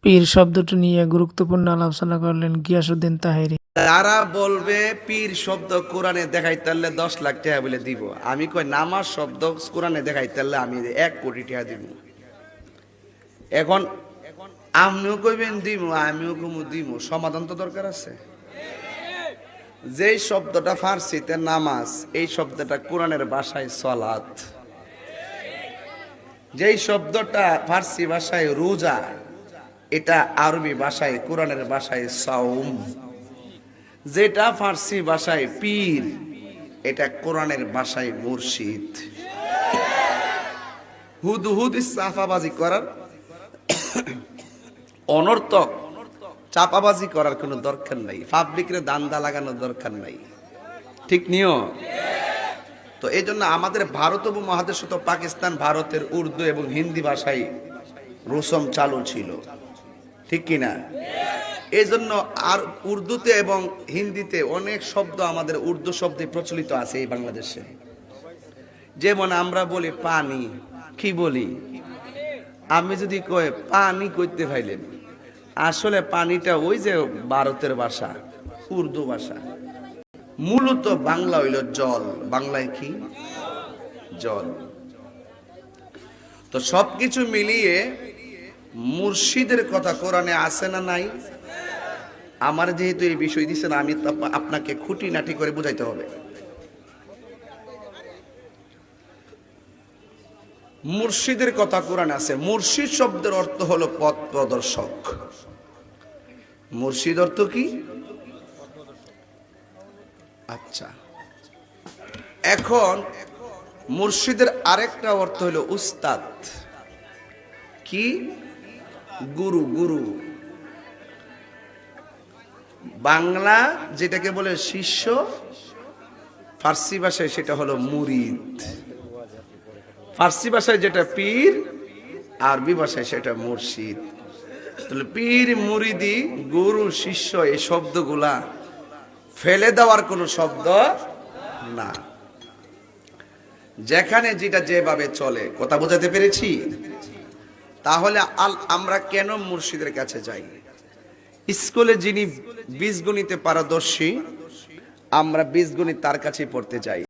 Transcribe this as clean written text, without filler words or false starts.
পীর শব্দটি নিয়ে গুরুত্বপূর্ণ আলোচনা করলেন গিয়াসউদ্দিন তাহেরী। তারা বলবে পীর শব্দ কোরআনে দেখাইতে পারলে 10 লাখ টাকা বলে দিব। আমি কই নামাজ শব্দ কোরআনে দেখাইতে পারলে আমি 1 কোটি টাকা দিব। এখন আপনিও কইবেন দিব, আমিও কমু দিব, সমাধান তো দরকার আছে। যেই শব্দটা ফার্সিতে নামাজ, এই শব্দটা কোরআনের ভাষায় সলাত। যেই শব্দটা ফার্সি ভাষায় রোজা, এটা আরবি ভাষায় কোরআনের ভাষায় সাওম। যেটা ফার্সি ভাষায় পীর, এটা কোরআনের ভাষায় মুর্শিদ। হুদহুদ চাপাবাজি করার, অনর্থক চাপাবাজি করার কোনো দরকার নাই, পাবলিকের দান্দা লাগানোর দরকার নাই, ঠিক নিও। তো এই জন্য আমাদের ভারত উপমহাদেশ তো পাকিস্তান, ভারতের উর্দু এবং হিন্দি ভাষায় রসম চালু ছিল, ঠিক কিনা? এই জন্য আর উর্দুতে এবং হিন্দিতে অনেক শব্দ আমাদের উর্দু শব্দে প্রচলিত আছে এই বাংলাদেশে। যেমন আমরা বলি পানি, কি বলি? আমি যদি কই পানি কইতে পাইলেন, আসলে পানিটা ওই যে ভারতের ভাষা, উর্দু ভাষা। মূলত বাংলা হইল জল। বাংলায় কি? জল। তো সবকিছু মিলিয়ে মুর্শিদের কথা কোরআনে আছে না নাই? আমার যেহেতু এই বিষয় দিচ্ছেন, আমি আপনাকে খুঁটিনাটি করে বুঝাইতে হবে। মুর্শিদের কথা কোরআনে আছে। মুর্শিদ শব্দের অর্থ হলো পথ প্রদর্শক। মুর্শিদ অর্থ কি? আচ্ছা, এখন মুর্শিদের আরেকটা অর্থ হলো উস্তাদ। কি? গুরু। গুরু বাংলা যেটাকে বলে শিষ্য, ফার্সি ভাষায় সেটা হলো মুরিদ। ফার্সি ভাষায় যেটা পীর, আরবি ভাষায় সেটা মুর্শিদ। তাহলে পীর, মুরিদি, গুরু, শিষ্য, এই শব্দগুলা ফেলে দেওয়ার কোনো শব্দ না। যেখানে যেটা যেভাবে চলে, কথা বোঝাতে পেরেছি? তাহলে আমরা কেন মুর্শিদের কাছে যাই? স্কুলে যিনি বীজগণিতে পারদর্শী, আমরা বীজগণিত তার কাছেই পড়তে যাই।